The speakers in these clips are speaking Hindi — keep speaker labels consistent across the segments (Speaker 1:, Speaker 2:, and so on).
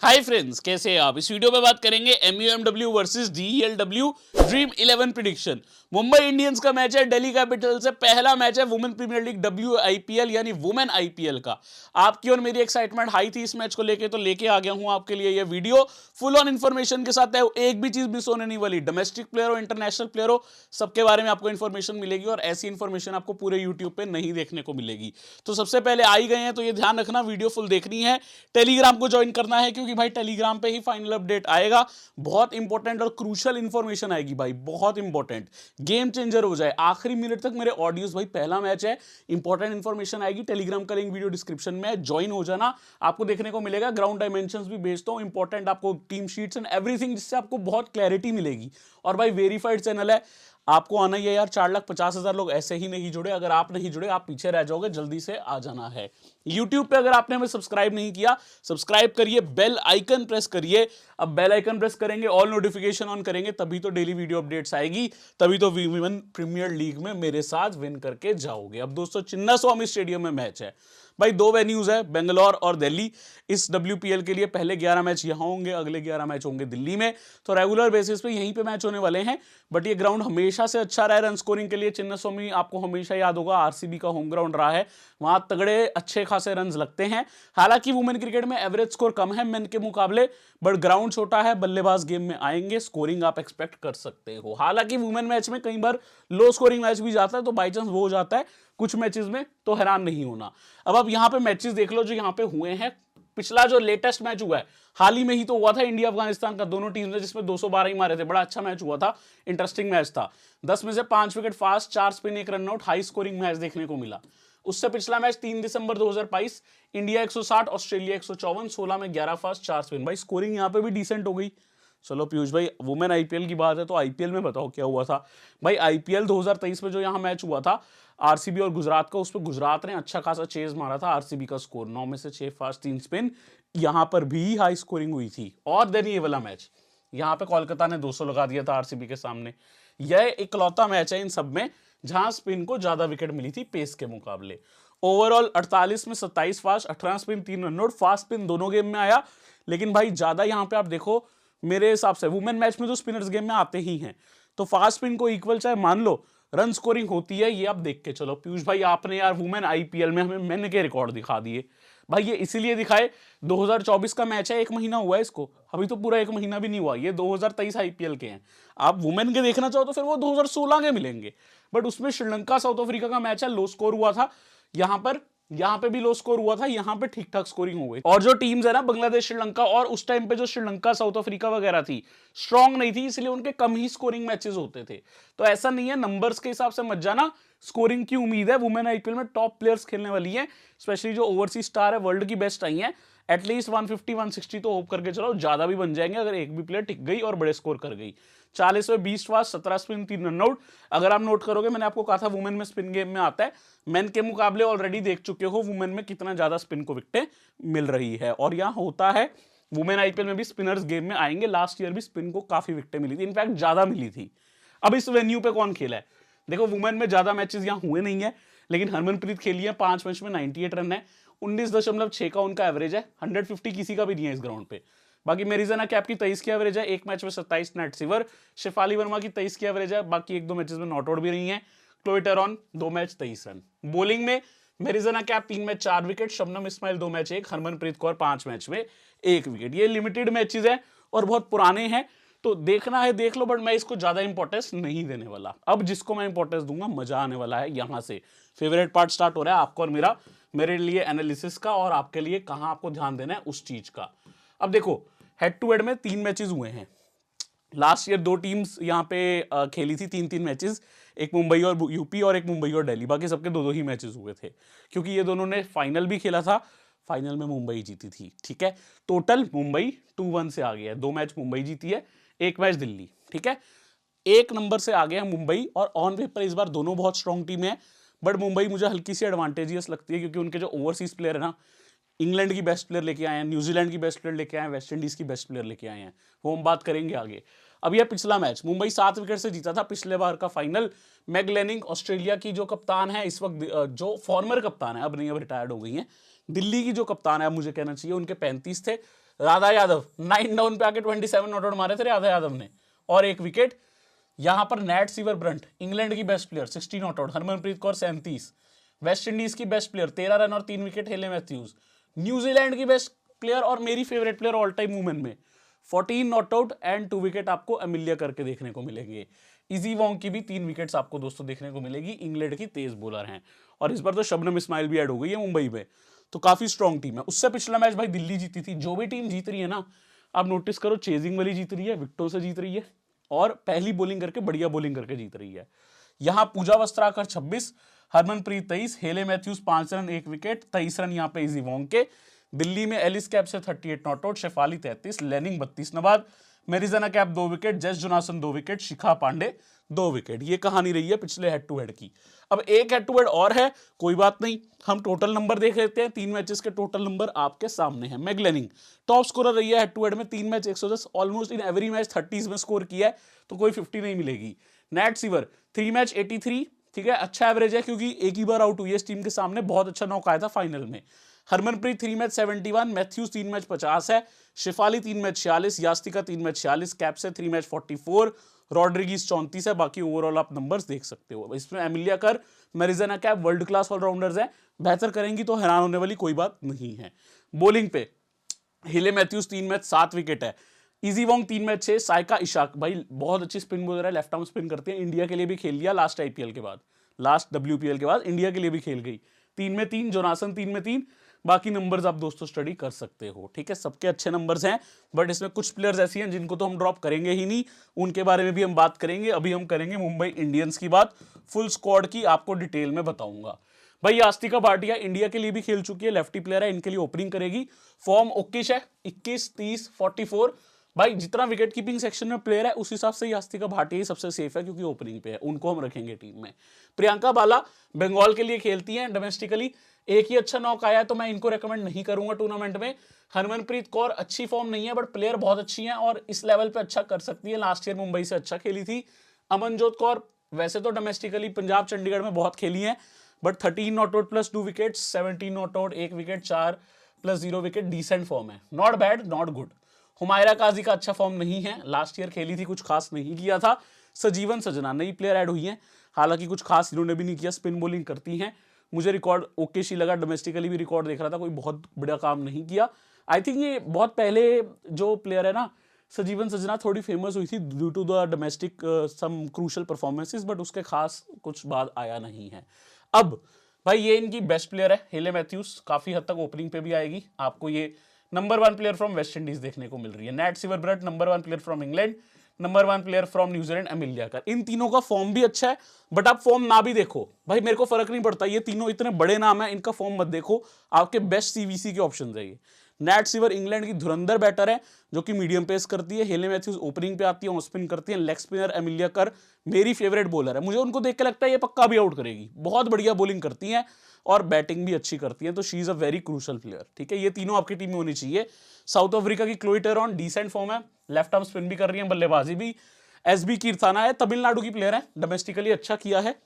Speaker 1: हाय फ्रेंड्स, कैसे हैं आप। इस वीडियो में बात करेंगे MUMW versus DELW dream 11 prediction. Mumbai Indians का मैच है दिल्ली कैपिटल से। पहला मैच है वुमेन प्रीमियर लीग WIPL यानी वुमेन IPL का। आपकी और मेरी एक्साइटमेंट हाई थी इस मैच को लेके, तो लेके आ गया हूं आपके लिए ये वीडियो फुल ऑन इन्फॉर्मेशन के साथ है। एक भी चीज मिस होने नहीं वाली। डोमेस्टिक प्लेयर हो, इंटरनेशनल प्लेयर हो, सबके बारे में आपको इन्फॉर्मेशन मिलेगी और ऐसी इन्फॉर्मेशन आपको पूरे यूट्यूब पे नहीं देखने को मिलेगी। तो सबसे पहले आ ही गए हैं तो ये ध्यान रखना, वीडियो फुल देखनी है, टेलीग्राम को ज्वाइन करना है, क्योंकि भाई टेलीग्राम पे ही फाइनल अपडेट आएगा। बहुत इंपॉर्टेंट और क्रूशियल इंफॉर्मेशन आएगी भाई, बहुत इंपॉर्टेंट, गेम चेंजर हो जाए। आखिरी मिनट तक मेरे ऑडियोज, भाई पहला मैच है, इंपॉर्टेंट इंफॉर्मेशन आएगी। टेलीग्राम का लिंक वीडियो डिस्क्रिप्शन में, ज्वाइन हो जाना, आपको देखने को मिलेगा। ग्राउंड डायमेंशंस भी भेजता हूं, इंपॉर्टेंट आपको टीम शीट्स एंड एवरीथिंग, जिससे आपको बहुत क्लैरिटी मिलेगी। और भाई वेरीफाइड चैनल है, आपको आना ही है यार। 4,50,000 लोग ऐसे ही नहीं जुड़े। अगर आप नहीं जुड़े आप पीछे रह जाओगे, जल्दी से आ जाना है। यूट्यूब पे अगर आपने हमें सब्सक्राइब नहीं किया, सब्सक्राइब करिए, बेल आइकन प्रेस करिए। अब बेल आइकन प्रेस करेंगे, ऑल नोटिफिकेशन ऑन करेंगे, तभी तो डेली वीडियो अपडेट्स आएगी, तभी तो वुमेन प्रीमियर लीग में मेरे साथ विन करके जाओगे। अब दोस्तों चिन्ना स्वामी स्टेडियम में मैच है भाई। दो वेन्यूज है, बेंगलोर और दिल्ली। इस WPL के लिए पहले 11 मैच यहां होंगे, अगले 11 मैच होंगे दिल्ली में। तो रेगुलर बेसिस पे यहीं पे मैच होने वाले हैं। बट ये ग्राउंड हमेशा से अच्छा रहा है रन स्कोरिंग के लिए। चिन्नास्वामी आपको हमेशा याद होगा, RCB का होम ग्राउंड रहा है, वहां तगड़े अच्छे खासे रन लगते हैं। हालांकि वुमेन क्रिकेट में एवरेज स्कोर कम है मेन के मुकाबले, बट ग्राउंड छोटा है, बल्लेबाज गेम में आएंगे, स्कोरिंग आप एक्सपेक्ट कर सकते हो। हालांकि वुमेन मैच में कई बार लो स्कोरिंग मैच भी जाता है, तो बाई चांस वो हो जाता है कुछ मैचेस में, तो हैरान नहीं होना। अब आप यहां पे मैचेस देख लो जो यहां पे हुए हैं। पिछला जो लेटेस्ट मैच हुआ है, हाल ही में ही तो हुआ था, इंडिया अफगानिस्तान का, दोनों टीम ने, जिसमें 212 ही मारे थे। बड़ा अच्छा मैच हुआ था, इंटरेस्टिंग मैच था। 10 में से 5 wicket fast, 4 spin, 1 run out, high scoring match देखने को मिला। उससे पिछला मैच 3 दिसंबर 2022, इंडिया 160 ऑस्ट्रेलिया 154, 16 में 11 फास्ट, 4 स्पिन। भाई स्कोरिंग यहां पे भी डिसेंट हो गई। चलो पीयूष भाई, वुमेन IPL की बात है तो IPL में बताओ क्या हुआ था। भाई IPL 2023 में जो यहां मैच हुआ था RCB और गुजरात का, उस पर गुजरात ने अच्छा खासा चेज मारा था। RCB का स्कोर 9 में से 6 फास्ट, 3 स्पिन, यहां पर भी हाई स्कोरिंग हुई थी। और देन ये वाला मैच, यहां पे कोलकाता ने 200 लगा दिया था RCB के सामने। यह इकलौता मैच है इन सब में जहां स्पिन को ज्यादा विकेट मिली थी पेस के मुकाबले। ओवरऑल 48 में 27 fast, 18 spin, 3 run out, fast spin दोनों गेम में आया। लेकिन भाई ज्यादा यहां पे आप देखो, मेरे हिसाब से वुमेन मैच में तो स्पिनर्स गेम में आते ही हैं, तो फास्ट स्पिन को इक्वल चाहे मान लो, रन स्कोरिंग होती है, ये आप देख के चलो। पीयूष भाई आपने यार वुमेन IPL में हमें मैंने के रिकॉर्ड दिखा दिए। भाई ये इसीलिए दिखाए, 2024 का मैच है, 1 महीना हुआ है इसको, अभी तो पूरा 1 महीना भी नहीं हुआ। ये 2023 IPL के हैं। आप वुमेन के देखना चाहो तो फिर वो 2016 के मिलेंगे। बट उसमें श्रीलंका साउथ अफ्रीका का मैच है, लो स्कोर हुआ था। यहां पे भी लो स्कोर हुआ था, यहां पे ठीक ठाक स्कोरिंग हो गई। और जो टीम्स है ना, बांग्लादेश, श्रीलंका, और उस टाइम पे जो श्रीलंका साउथ अफ्रीका वगैरह थी, स्ट्रांग नहीं थी, इसलिए उनके कम ही स्कोरिंग मैचेस होते थे। तो ऐसा नहीं है, नंबर्स के हिसाब से मत जाना, स्कोरिंग की उम्मीद है। वुमेन IPL में टॉप प्लेयर्स खेलने वाली है, स्पेशली जो ओवरसीज स्टार है, वर्ल्ड की बेस्ट आई है। एटलीस्ट 150 160 तो होप करके चलो, ज्यादा भी बन जाएंगे अगर एक भी प्लेयर टिक गई और बड़े स्कोर कर गई। 40 में 20 फास्ट, 17 स्पिन, 3 रन आउट। अगर आप नोट करोगे, मैंने आपको कहा था वुमेन में स्पिन गेम में आता है, मेन के मुकाबले ऑलरेडी देख चुके हो वुमेन में कितना ज्यादा स्पिन को विकेटें मिल रही है। और यहां होता है वुमेन IPL में भी स्पिनर्स गेम में आएंगे। लास्ट ईयर भी स्पिन को काफी विकेटें मिली थी, इनफैक्ट ज्यादा मिली थी। अब इस वेन्यू पे कौन खेला है, देखो वुमेन में ज्यादा मैचेस यहां हुए नहीं है, लेकिन हरमनप्रीत खेली है, 5 मैच में 98 रन है, 19.6 का उनका एवरेज है। 150 किसी का भी नहीं है इस ग्राउंड पे। बाकी मेरिजना कैप की 23 की एवरेज है, 1 मैच में 27 नेट सिवर। शेफाली वर्मा की 23 की एवरेज है, बाकी 1-2 मैचेस में नॉट आउट भी रही है। Chloe Tryon 2 match 23 run. Bowling में Marizanne Kapp 3 match 4 wicket, Shabnim Ismail 2 match 1, Harmanpreet Kaur 5 match में 1 विकेट। ये लिमिटेड मैचेस है और बहुत पुराने हैं, तो देखना है देख लो, बट मैं इसको ज्यादा इंपॉर्टेंस नहीं देने वाला। अब जिसको मैं इंपॉर्टेंस दूंगा, मजा आने वाला है। यहां से फेवरेट पार्ट स्टार्ट हो रहा है आपको और मेरा, मेरे लिए एनालिसिस का, और आपके लिए कहां आपको ध्यान देना है उस चीज का। अब देखो, हेड टू हेड में 3 मैचेस हुए हैं। लास्ट ईयर 2 टीम्स यहां पे खेली थी, 3-3 मैचेस, एक मुंबई और यूपी और एक मुंबई और दिल्ली। बाकी सबके 2-2 ही मैचेस हुए थे, क्योंकि ये दोनों ने फाइनल भी खेला था। फाइनल में मुंबई जीती थी, ठीक है। टोटल मुंबई 2-1 से आ गया है, 2 मैच मुंबई जीती है, 1 मैच दिल्ली, ठीक है। 1 नंबर से आ गया है मुंबई, और ऑन पेपर इस बार दोनों बहुत स्ट्रॉन्ग टीम है। बट मुंबई मुझे हल्की सी एडवांटेजियस लगती है, क्योंकि उनके जो ओवरसीज प्लेयर है ना, इंग्लैंड की बेस्ट प्लेयर लेके आए हैं, न्यूजीलैंड की बेस्ट प्लेयर लेके आए हैं, वेस्ट इंडीज की बेस्ट प्लेयर लेके आए हैं, वो हम बात करेंगे आगे। अब यह पिछला मैच मुंबई 7 विकेट से जीता था, पिछले बार का फाइनल। मैग लेनिंग ऑस्ट्रेलिया की जो कप्तान है इस वक्त, जो फॉर्मर कप्तान है, अब नहीं, अब रिटायर्ड हो गई हैं। दिल्ली की जो कप्तान है, अब मुझे कहना चाहिए, उनके 35 थे, राधा यादव 9 डाउन पे आके 27 नॉट आउट मारे थे राधा यादव ने और 1 विकेट। यहां पर नैट सीवर ब्रंट इंग्लैंड की best player 16 not out, Harmanpreet Kaur 37, West Indies की बेस्ट प्लेयर 13 रन और 3 विकेट हेले मैथ्यूज, न्यूजीलैंड की बेस्ट प्लेयर और मेरी favourite player all time women में 14 नॉट आउट एंड 2 विकेट आपको एमिलिया करके देखने को मिलेंगे। इजी वोंग की भी 3 विकेट्स आपको दोस्तों देखने को मिलेगी, इंग्लैंड की तेज बॉलर हैं। और इस बार तो शबनम इस्माइल भी ऐड हो गई है मुंबई में, तो काफी स्ट्रॉन्ग टीम है। उससे पिछला मैच भाई दिल्ली जीती थी, जो भी टीम जीत रही है ना आप नोटिस करो चेजिंग वाली जीत रही है, विकेटों से जीत रही है और पहली बॉलिंग करके बढ़िया बॉलिंग करके जीत रही है। यहां पूजा वस्त्राकर 26, हरमनप्रीत 23, हेले मैथ्यूज 5 रन 1 विकेट, 23 रन यहां पे इजी वोंग के। दिल्ली में Alice Capsey 38 not out, Shafali 33, Lanning 32 नबाद, Marizanne Kapp 2 wicket, Jess Jonassen 2 wicket, Shikha Pandey 2 wicket. ये कहानी रही है पिछले हेड टू हेड की। अब एक हेड टू हेड और है, कोई बात नहीं, हम टोटल नंबर देख लेते हैं। 3 मैचेस के टोटल नंबर आपके सामने हैं। मैग लेनिंग टॉप स्कोरर रही है हेड टू हेड में, 3 match 110, almost in every match 30s में स्कोर किया है, तो कोई 50 नहीं मिलेगी। नैट सीवर 3 मैच 83, ठीक है, अच्छा एवरेज है क्योंकि एक ही बार आउट हुई है इस टीम के सामने, बहुत अच्छा नॉक आया था फाइनल में। हरमनप्रीत 3 मैच 71, मैथ्यूज 3 मैच 50 है, Shafali 3 match 46, Yastika 3 match 46, Kapp से 3 मैच 44, रॉड्रिगीज 34 है। बाकी ओवरऑल आप नंबर्स देख सकते हो। इसमें एमिलिया कर, मेरिजना कैप वर्ल्ड क्लास ऑलराउंडर्स हैं, बेहतर करेंगी तो हैरान होने वाली कोई बात नहीं है। बॉलिंग पे हिले मैथ्यूज 3 मैच 7 विकेट है, easy Wong 3 match 6, Saika Ishaq भाई बहुत अच्छी स्पिन बॉलर है, लेफ्ट आर्म स्पिन करती है, इंडिया के लिए भी खेल लिया लास्ट आईपीएल के बाद, लास्ट WPL के बाद इंडिया के लिए भी खेल गई। 3 में 3, जोनासन 3 में 3। बाकी नंबर्स आप दोस्तों स्टडी कर सकते हो, ठीक है, सबके अच्छे नंबर्स हैं, बट इसमें कुछ प्लेयर्स ऐसी हैं जिनको तो हम ड्रॉप करेंगे ही नहीं, उनके बारे में भी हम बात करेंगे। अभी हम करेंगे मुंबई इंडियंस की बात, फुल स्क्वाड की आपको डिटेल में बताऊंगा। भाई यास्तिका भाटिया इंडिया के लिए भी खेल चुकी है, लेफ्टी प्लेयर है, इनके लिए ओपनिंग करेगी। फॉर्म ओकेश है, 21, 30, 44। भाई जितना विकेट कीपिंग सेक्शन में प्लेयर है उस हिसाब से यास्तिका भाटिया ही सबसे सेफ है क्योंकि ओपनिंग पे है, उनको हम रखेंगे टीम में। प्रियंका बाला बंगाल के लिए खेलती हैं डोमेस्टिकली, एक ही अच्छा नॉक आया है तो मैं इनको रेकमेंड नहीं करूंगा टूर्नामेंट में। हरमनप्रीत कौर अच्छी फॉर्म नहीं है बट प्लेयर बहुत अच्छी है और इस लेवल पे अच्छा कर सकती है, लास्ट ईयर मुंबई से अच्छा खेली थी। अमनजोत कौर वैसे तो डोमेस्टिकली पंजाब चंडीगढ़ में बहुत खेली है but 13 not out plus 2 wicket, 17 not out 1 wicket, 4 plus 0 wicket, decent form है, not bad not good. Humaira Kazi का अच्छा फॉर्म नहीं है, लास्ट ईयर खेली थी, कुछ खास नहीं किया था। सजीवन सजना नई प्लेयर ऐड हुई है, हालांकि कुछ खास इन्होंने भी नहीं किया, स्पिन बॉलिंग करती हैं, मुझे रिकॉर्ड ओके शी लगा, डोमेस्टिकली भी रिकॉर्ड देख रहा था, कोई बहुत बड़ा काम नहीं किया। आई थिंक ये बहुत पहले जो प्लेयर है ना सजीवन सजना थोड़ी फेमस हुई थी due to the domestic some crucial performances, but उसके खास कुछ बाद आया नहीं है। अब भाई ये इनकी बेस्ट प्लेयर है हेले मैथ्यूज, काफी हद तक ओपनिंग पे भी आएगी, आपको ये number 1 player from west Indies देखने को मिल रही है। Nat Sciver Brunt number 1 player from England, number 1 player from New Zealand Amelia Kerr. इन तीनों का फॉर्म भी अच्छा है बट आप फॉर्म ना भी देखो भाई मेरे को फर्क नहीं पड़ता, ये तीनों इतने बड़े नाम है, इनका फॉर्म मत देखो, आपके बेस्ट सीवीसी के ऑप्शन है ये। नैट सीवर इंग्लैंड की धुरंधर बैटर है जो कि मीडियम पेस करती है, हेले मैथ्यूज ओपनिंग पे आती है, ऑन स्पिन करती है, लेग स्पिनर एमिलिया कर मेरी फेवरेट बॉलर है, मुझे उनको देख के लगता है ये पक्का भी आउट करेगी, बहुत बढ़िया बॉलिंग करती है और बैटिंग भी अच्छी करती है, तो she is a very crucial player, ठीक है, ये तीनों आपकी टीम में होनी चाहिए। साउथ अफ्रीका की क्लोई टेरॉन डिसेंट फॉर्म है, लेफ्ट आर्म स्पिन भी कर रही है, बल्लेबाजी भी। SB कीर्थाना है, तमिलनाडु की प्लेयर है, डोमेस्टिकली अच्छा किया है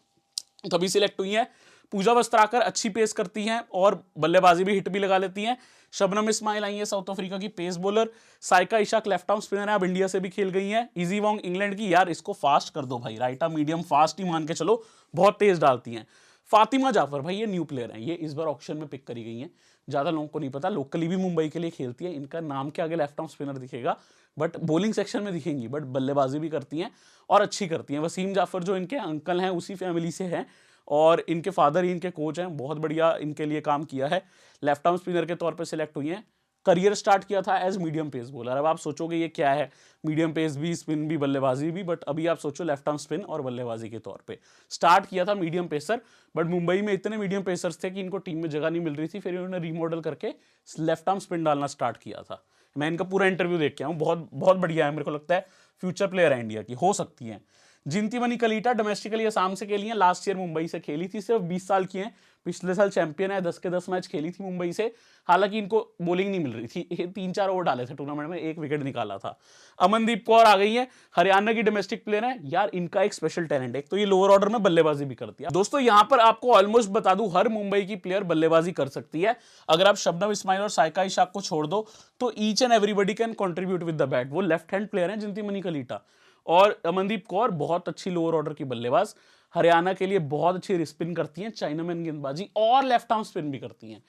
Speaker 1: तभी सिलेक्ट हुई है। पूजा वस्त्राकर अच्छी पेस करती हैं और बल्लेबाजी भी हिट भी लगा लेती हैं। शबनम इस्माइल आई है साउथ अफ्रीका की pace bowler. Saika Ishaque left arm spinner है, अब इंडिया से भी खेल गई हैं। इजी वोंग इंग्लैंड की, यार इसको फास्ट कर दो भाई, राइट आर्म मीडियम फास्ट ही मान के चलो, बहुत तेज डालती हैं। फातिमा जाफर भाई ये न्यू प्लेयर है, ये इस बार ऑक्शन में पिक करी गई हैं, ज़्यादा लोगों को नहीं पता, लोकली भी मुंबई के लिए खेलती है, इनका नाम के आगे लेफ्ट आर्म स्पिनर दिखेगा बट बॉलिंग सेक्शन में दिखेंगी, बट बल्लेबाजी भी करती हैं और अच्छी करती हैं। वसीम जाफर जो इनके अंकल हैं उसी फैमिली से हैं और इनके फादर ही इनके कोच हैं, बहुत बढ़िया इनके लिए काम किया है, लेफ्ट आर्म स्पिनर के तौर पे सिलेक्ट हुई हैं। करियर स्टार्ट किया था एज मीडियम पेस बॉलर, अब आप सोचोगे ये क्या है, मीडियम पेस भी, स्पिन भी, बल्लेबाजी भी, बट अभी आप सोचो लेफ्ट आर्म स्पिन और बल्लेबाजी के तौर पे स्टार्ट किया था मीडियम पेसर, बट मुंबई में इतने मीडियम पेसर्स थे कि इनको टीम में जगह नहीं मिल रही थी, फिर इन्होंने रीमॉडल करके लेफ्ट आर्म स्पिन डालना स्टार्ट किया था। मैं इनका पूरा इंटरव्यू देख के आऊँ, बहुत बहुत बढ़िया है, मेरे को लगता है फ्यूचर प्लेयर है इंडिया की, हो सकती है। जिंतीमणि कलीटा डोमेस्टिकली असम से खेली हैं, लास्ट ईयर मुंबई से खेली थी, सिर्फ 20 साल की हैं, पिछले साल चैंपियन है, 10 के 10 मैच खेली थी मुंबई से, हालांकि इनको बॉलिंग नहीं मिल रही थी, 3-4 ओवर डाले थे टूर्नामेंट में, 1 विकेट निकाला था। अमनदीप कौर आ गई है, हरियाणा की डोमेस्टिक प्लेयर है यार, इनका एक स्पेशल टैलेंट है, तो ये लोअर ऑर्डर में बल्लेबाजी भी करती है। दोस्तों यहां पर आपको ऑलमोस्ट बता दूं, हर मुंबई की प्लेयर बल्लेबाजी कर सकती है। अगर आप शबनम इस्माइल और साइका इशाक को छोड़ दो तो each and everybody can contribute with the bat. वो लेफ्ट हैंड प्लेयर हैं जिंती कलीटा, और अमनदीप कौर बहुत अच्छी लोअर ऑर्डर की बल्लेबाज, हरियाणा के लिए बहुत अच्छी रिस्पिन करती हैं, चाइनामैन गेंदबाजी और लेफ्ट आर्म स्पिन भी करती हैं।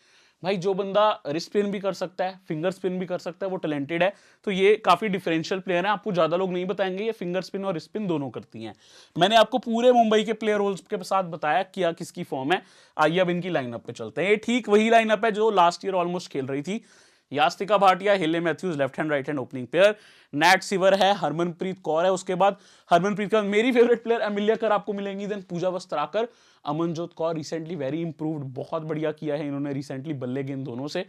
Speaker 1: भाई जो बंदा रिस्ट स्पिन भी कर सकता है, फिंगर स्पिन भी कर सकता है, वो टैलेंटेड है। तो ये काफी डिफरेंशियल प्लेयर है, आपको ज्यादा लोग नहीं बताएंगे, ये फिंगर स्पिन और स्पिन दोनों करती हैं। मैंने आपको पूरे मुंबई के प्लेयर रोल्स के साथ बताया क्या किसकी फॉर्म है। आइए अब इनकी लाइनअप पे चलते हैं। ये ठीक वही लाइनअप है जो लास्ट ईयर ऑलमोस्ट खेल रही थी। Yastika Bhatia, Hayley Matthews left hand right hand opening pair, Nat Sciver है, हरमनप्रीत कौर है, उसके बाद हरमनप्रीत का मेरी फेवरेट प्लेयर अमिल्या कर आपको मिलेंगी, then Pooja Vastrakar, Amanjot Kaur recently very improved, बहुत बढ़िया किया है इन्होंने रिसेंटली बल्ले गेंद दोनों से।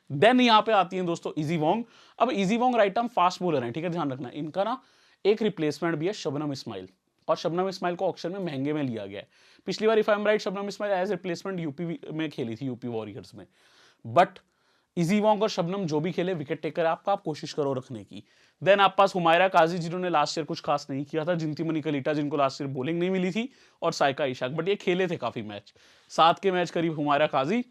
Speaker 1: देन यहाँ पे आती है दोस्तों इजी वोंग। अब easy Wong right arm fast bowler है, ठीक है, ध्यान रखना इनका ना एक रिप्लेसमेंट भी है शबनम इस्माइल, और शबनम इस्माइल को ऑक्शन में महंगे में लिया गया है। पिछली बार if I am right Shabnim Ismail as replacement UP में खेली थी, यूपी वॉरियर्स में, बट इजी वोंग और शबनम जो भी खेले विकेट टेकर आपका, आप कोशिश करो रखने की। देन आप पास हुमायरा काजी जिन्होंने लास्ट ईयर कुछ खास नहीं किया था, जिंती कलीटा जिनको लास्ट ईयर बॉलिंग नहीं मिली थी, और साइका इशाक, बट ये खेले थे काफी मैच, 7 के मैच करीब हुमायरा काजी,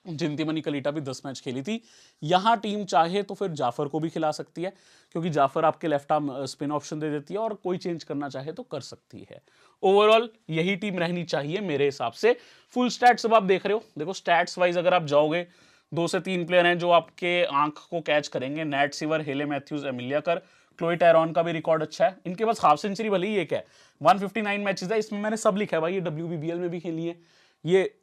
Speaker 1: जिंती कलीटा भी 10 मैच खेली थी। यहां टीम चाहे तो फिर जाफर को भी खिला सकती है, क्योंकि जाफर आपके लेफ्ट आर्म स्पिन ऑप्शन दे देती है, और कोई चेंज करना चाहे तो कर सकती है। ओवरऑल यही टीम रहनी चाहिए मेरे हिसाब से। फुल स्टैट्स अब आप देख रहे हो, देखो स्टैट्स वाइज अगर आप जाओगे 2 से 3 प्लेयर हैं जो आपके आंख को कैच करेंगे, नैट सिवर, हेले मैथ्यूज, एमिलिया कर, क्लोई टैरॉन का भी रिकॉर्ड अच्छा है, इनके पास हाफ सेंचुरी भले ही एक है, 159 मैचेस है, इसमें मैंने सब लिखा है भाई, ये WBBL में भी खेली है, ये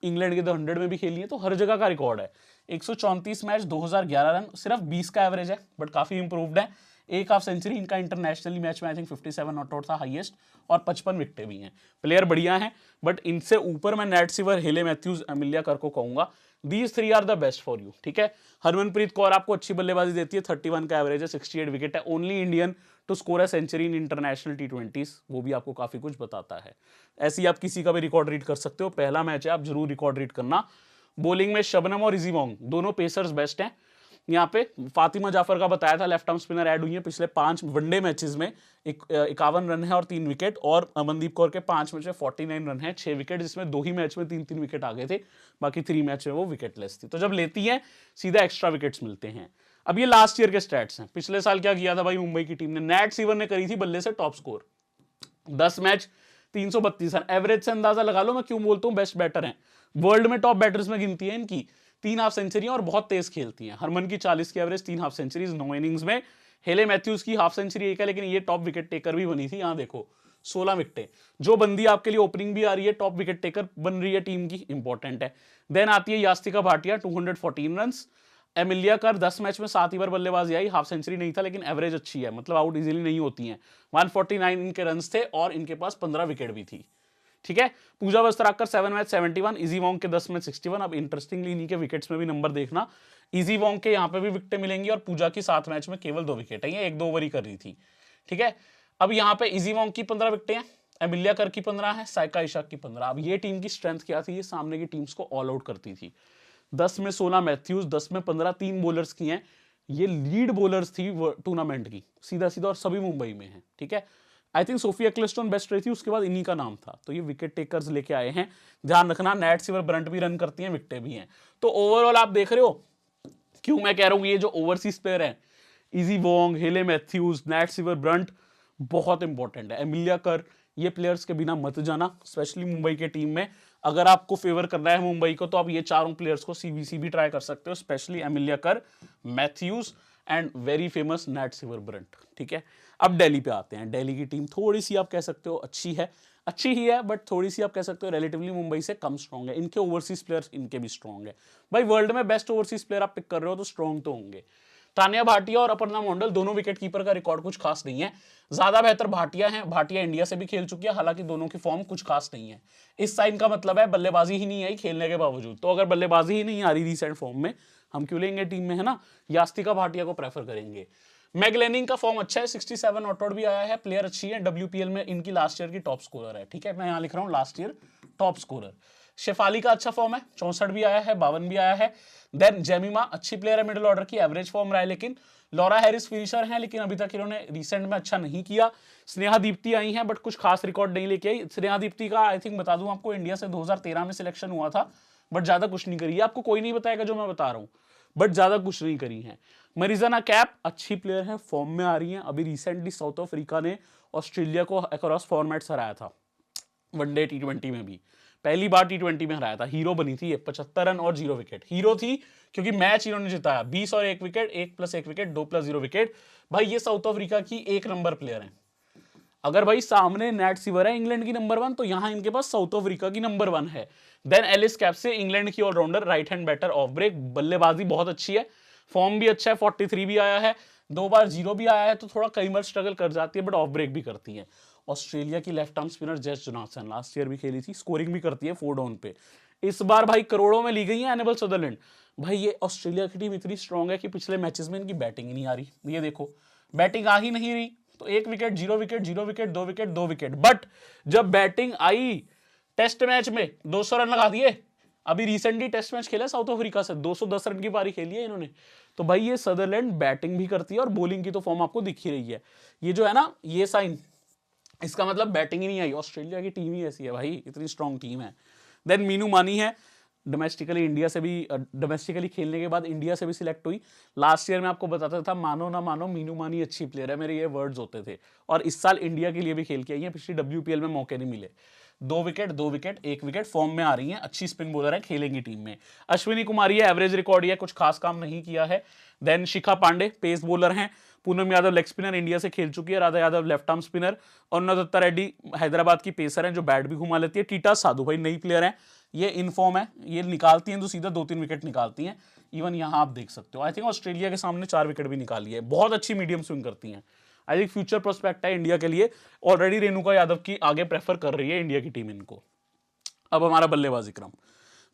Speaker 1: इंग्लैंड के द 100 में भी खेली है, तो हर जगह का रिकॉर्ड है। 134 मैच, 2011 रन, सिर्फ 20 का एवरेज है, बट काफी इंप्रूव्ड है। एक हाफ सेंचुरी, इनका इंटरनेशनली मैच में आई थिंक 57 नॉट आउट था हाईएस्ट, और 55 विकेटें भी हैं। प्लेयर बढ़िया हैं, बट इनसे ऊपर मैं नैट सिवर, हेले मैथ्यूज, एमिलिया कर को कहूंगा, these 3 are the best for you, ठीक है। हरमनप्रीत कौर आपको अच्छी बल्लेबाजी देती है, 31 का एवरेज है, 68 विकेट है, only Indian to score a century in international T20s, वो भी आपको काफी कुछ बताता है। ऐसे ही आप किसी का भी रिकॉर्ड रीड कर सकते हो, पहला मैच है, आप जरूर रिकॉर्ड रीड करना। बॉलिंग में शबनम और इजी वोंग दोनों पेसर्स बेस्ट हैं। यहाँ पे फातिमा जाफर का बताया था, लेफ्ट आर्म स्पिनर ऐड हुई है पिछले 5 वनडे मैचेस में, 51 रन है और 3 विकेट, और अमनदीप कौर के 5 मैच में 49 रन है, 6 विकेट, जिसमें 2 ही मैच में 3-3 विकेट आ गए थे, बाकी 3 मैच में वो विकेटलेस थी। तो जब लेती है सीधा एक्स्ट्रा विकेट्स मिलते हैं। अब ये लास्ट ईयर के स्टैट्स हैं, पिछले साल क्या किया था भाई मुंबई की टीम ने, नैट सिवर ने करी थी बल्ले से top score, 10 match 332 run, average से अंदाजा लगा लो मैं क्यों बोलता हूं बेस्ट बैटर हैं, वर्ल्ड में टॉप बैटर्स में गिनती है इनकी, 3 हाफ सेंचुरी और बहुत तेज खेलती हैं। हरमन की 40 की एवरेज, 3 हाफ सेंचुरीज 9 इनिंग्स में। हेले मैथ्यूज की हाफ सेंचुरी एक है, लेकिन ये टॉप विकेट टेकर भी बनी थी, यहां देखो 16 विकेटें, जो बंदी आपके लिए ओपनिंग भी आ रही है, टॉप विकेट टेकर बन रही है टीम की, इंपॉर्टेंट है। देन आती है यास्तिका भाटिया, 214 रन, एमिलिया कर 10 मैच में 7 ही बार बल्लेबाजी आई, हाफ सेंचुरी नहीं था, लेकिन एवरेज अच्छी है, मतलब आउट इजीली नहीं होती हैं, 149 इनके रन थे, और इनके पास 15 विकेट भी थी, ठीक है। Pooja Vastrakar 7 match 71, easy Wong के 10 मैच 61। अब इंटरेस्टिंगली इन्हीं के विकेट्स में भी नंबर देखना, इजी वोंग के यहाँ पे भी विकेटें मिलेंगी, और पूजा की 7 मैच में केवल 2 विकेट है, ये 1-2 ओवर ही कर रही थी, ठीक है। अब यहाँ पे इजी वोंग की 15 विकेटें हैं, एमिलिया कर की 15 है, साइका इशाक की 15। अब ये टीम की स्ट्रेंथ क्या थी, ये सामने की टीम्स को ऑल आउट करती थी। 10 में 16 मैथ्यूज, 10 में 15, 3 बॉलर्स की हैं, ये लीड बॉलर्स थी टूर्नामेंट की, सीधा सीधा, और सभी मुंबई में है, ठीक है। आई थिंक सोफिया क्लिस्टन बेस्ट रही थी, उसके बाद इन्हीं का नाम था, तो ये विकेट टेकर्स लेके आए हैं। ध्यान रखना नैट सिवर ब्रंट भी रन करती हैं, विकेटें भी हैं। तो ओवरऑल आप देख रहे हो क्यों मैं कह रहा हूं ये जो ओवरसीज प्लेयर है, इजी वोंग, हेले मैथ्यूज, नैट सिवर ब्रंट, बहुत इंपॉर्टेंट है। एमिलिया कर, ये प्लेयर्स के बिना मत जाना, स्पेशली मुंबई के टीम में। अगर आपको फेवर करना है मुंबई को, तो आप ये चारों प्लेयर्स को सीबीसी भी ट्राई कर सकते हो, specially Amelia Kerr, Matthews and very famous Nat Sciver Brunt, ठीक है। अब दिल्ली पे आते हैं। दिल्ली की टीम थोड़ी सी आप कह सकते हो अच्छी है, अच्छी ही है, बट थोड़ी सी आप कह सकते हो रिलेटिवली मुंबई से कम स्ट्रॉन्ग है। इनके ओवरसीज प्लेयर्स इनके भी स्ट्रॉन्ग है भाई, वर्ल्ड में बेस्ट ओवरसीज प्लेयर आप पिक कर रहे हो तो स्ट्रॉन्ग तो होंगे। तानिया भाटिया और अपर्णा मंडल दोनों विकेट कीपर का रिकॉर्ड कुछ खास नहीं है, ज्यादा बेहतर भाटिया है, भाटिया इंडिया से भी खेल चुकी है, हालांकि दोनों की फॉर्म कुछ खास नहीं है। इस साइन का मतलब है बल्लेबाजी ही नहीं आई खेलने के बावजूद, तो अगर बल्लेबाजी ही नहीं आ रही रिसेंट फॉर्म में, हम क्यों लेंगे टीम में, है ना। यास्तिका भाटिया को प्रेफर करेंगे। मैगलेनिंग का फॉर्म अच्छा है, 67 नॉट आउट भी आया है, प्लेयर अच्छी है, WPL में इनकी लास्ट ईयर की टॉप स्कोरर है, ठीक है। मैं यहां लिख रहा हूं last year top scorer. Shafali का अच्छा फॉर्म है, 64 भी आया है, 52 भी आया है। देन जेमिमा अच्छी प्लेयर है, मिडिल ऑर्डर की, एवरेज फॉर्म रहा है, लेकिन लॉरा हैरिस फिनिशर हैं, लेकिन अभी तक इन्होंने रिसेंट में अच्छा नहीं किया। स्नेहा दीप्ति आई हैं, बट कुछ खास रिकॉर्ड नहीं लेके आई। स्नेहा दीप्ति का आई थिंक बता दूं आपको, इंडिया से 2013 में सिलेक्शन हुआ था, बट ज्यादा कुछ नहीं करी है। आपको कोई नहीं बताएगा जो मैं बता रहा हूं, बट ज्यादा कुछ नहीं करी है। मरीजाना कैप अच्छी प्लेयर है, फॉर्म में आ रही है। अभी रिसेंटली साउथ अफ्रीका ने ऑस्ट्रेलिया को अक्रॉस फॉर्मेट्स हराया था, वनडे T20 में भी पहली बार T20 में हराया था। हीरो बनी थी ये, 75 रन और 0 विकेट। हीरो थी क्योंकि मैच इन्होंने जिताया, 20 और 1 विकेट, 1+1 विकेट, 2+0 विकेट। भाई ये साउथ अफ्रीका की 1 नंबर प्लेयर है। अगर भाई सामने नेट सीवर है इंग्लैंड की नंबर 1, तो यहां इनके पास साउथ अफ्रीका की नंबर 1 है। देन एलिस कैप्से, इंग्लैंड की all rounder, right hand batter, off break, बल्लेबाजी बहुत अच्छी है, फॉर्म भी अच्छा है, 43 भी आया है, 2 बार 0 भी आया है, तो थोड़ा कई बार स्ट्रगल कर जाती है, बट ऑफ ब्रेक भी करती है। ऑस्ट्रेलिया की left arm spinner Jess Jonassen, last year भी खेली थी, स्कोरिंग भी करती है 4 डाउन पे। इस बार भाई करोड़ों में ली गई है एनेबल सदरलैंड। भाई ये ऑस्ट्रेलिया की टीम इतनी स्ट्रांग है कि पिछले मैचेस में इनकी बैटिंग ही नहीं आ रही। ये देखो बैटिंग आ ही नहीं रही, तो 1 wicket, 0 wicket, 0 wicket, 2 wicket, 2 wicket. But जब बैटिंग आई टेस्ट मैच में 200 रन लगा दिए। अभी रिसेंटली टेस्ट मैच खेला साउथ अफ्रीका से, 210 रन की पारी खेली है इन्होंने। तो भाई ये सदरलैंड बैटिंग भी करती है और बॉलिंग की तो फॉर्म आपको दिख ही रही है। ये जो है ना, ये साइन, इसका मतलब बैटिंग ही नहीं आई। ऑस्ट्रेलिया की टीम ही ऐसी है भाई, इतनी स्ट्रांग टीम है। देन मीनू मानी है, डोमेस्टिकली इंडिया से भी, डोमेस्टिकली खेलने के बाद इंडिया से भी सिलेक्ट हुई। लास्ट ईयर में आपको बताता था, मानो ना मानो मीनू मानी अच्छी प्लेयर है, मेरे ये वर्ड्स होते थे। और इस साल इंडिया के लिए भी खेल के आई है, पिछली WPL में मौके नहीं मिले। 2 विकेट, 2 विकेट, 1 विकेट, फॉर्म में आ रही है, अच्छी स्पिन बॉलर है, खेलेंगी टीम में। अश्विनी कुमारी है, एवरेज रिकॉर्ड है, कुछ खास काम नहीं किया है। Then Shikha Pandey pace bowler हैं, Poonam Yadav leg spinner, India से खेल चुकी है, Radha Yadav left arm spinner, और नवदत्ता रेड्डी हैदराबाद की पेसर हैं जो बैट भी घुमा लेती है। टीटा साधु भाई नई प्लेयर है, ये इनफॉर्म है, ये निकालती हैं तो सीधा 2-3 विकेट निकालती हैं। इवन यहाँ आप देख सकते हो, आई थिंक ऑस्ट्रेलिया के सामने 4 विकेट भी निकाली है, बहुत अच्छी मीडियम स्विंग करती हैं। आई थिंक फ्यूचर प्रोस्पेक्ट है इंडिया के लिए। ऑलरेडी रेणुका यादव की आगे प्रेफर कर रही है इंडिया की टीम इनको। अब हमारा बल्लेबाजी क्रम,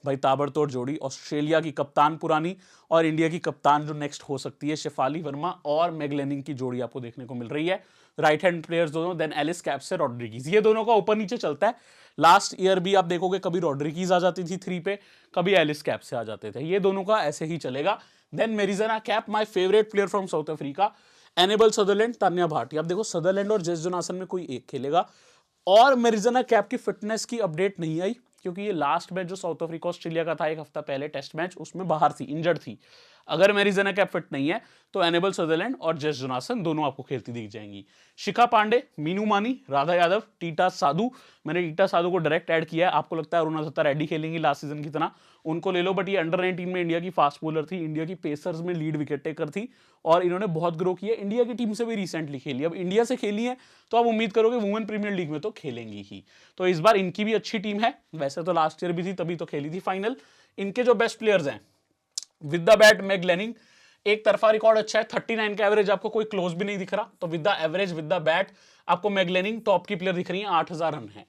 Speaker 1: भाई ताबड़तोड़ जोड़ी, ऑस्ट्रेलिया की कप्तान पुरानी और इंडिया की कप्तान जो नेक्स्ट हो सकती है, शेफाली वर्मा और मैगलेनिंग की जोड़ी आपको देखने को मिल रही है। राइट हैंड प्लेयर्स दोनों। देन एलिस कैप्स से रॉड्रिगीज, ये दोनों का ऊपर नीचे चलता है। लास्ट ईयर भी आप देखोगे कभी रॉड्रिगीज आ जाती थी 3 पे, कभी एलिस कैप्स से आ जाते थे, ये दोनों का ऐसे ही चलेगा। Then Marizanne Kapp, my favourite player from South Africa, Annabel Sutherland, Tanya Bhatia. आप देखो सदरलैंड और जेस जोनासन में कोई एक खेलेगा। और मेरिजाना कैप की फिटनेस की अपडेट नहीं आई, क्योंकि ये लास्ट मैच जो साउथ अफ्रीका ऑस्ट्रेलिया का था 1 हफ्ता पहले टेस्ट मैच, उसमें बाहर थी, इंजर्ड थी। अगर मेरिजाना कैप फिट नहीं है तो एनेबल सदरलैंड और जेस जोनासन दोनों आपको खेलती दिख जाएंगी। शिखा पांडे, मीनू मानी, राधा यादव, टीटा साधु। मैंने टीटा साधु को डायरेक्ट ऐड किया है। आपको लगता है अरुणा दत्ता रेड्डी खेलेंगी लास्ट सीजन की तरह, उनको ले लो, बट ये अंडर 19 में इंडिया की फास्ट बॉलर थी, इंडिया की पेसर्स में लीड विकेट टेकर थी, और इन्होंने बहुत ग्रो किया। इंडिया की टीम से भी रिसेंटली खेली, अब इंडिया से खेली है तो आप उम्मीद करोगे वुमेन प्रीमियर लीग में तो खेलेंगी ही। तो इस बार इनकी भी अच्छी टीम है, वैसे तो लास्ट ईयर भी थी तभी तो खेली थी फाइनल। इनके जो बेस्ट प्लेयर्स हैं, विद द बैट मैगलेनिंग, एक तरफा रिकॉर्ड अच्छा है, 39 का एवरेज, आपको कोई क्लोज भी नहीं दिख रहा। तो with the average, with the bat, आपको मैगलेनिंग टॉप की प्लेयर दिख रही है, 8000 रन है,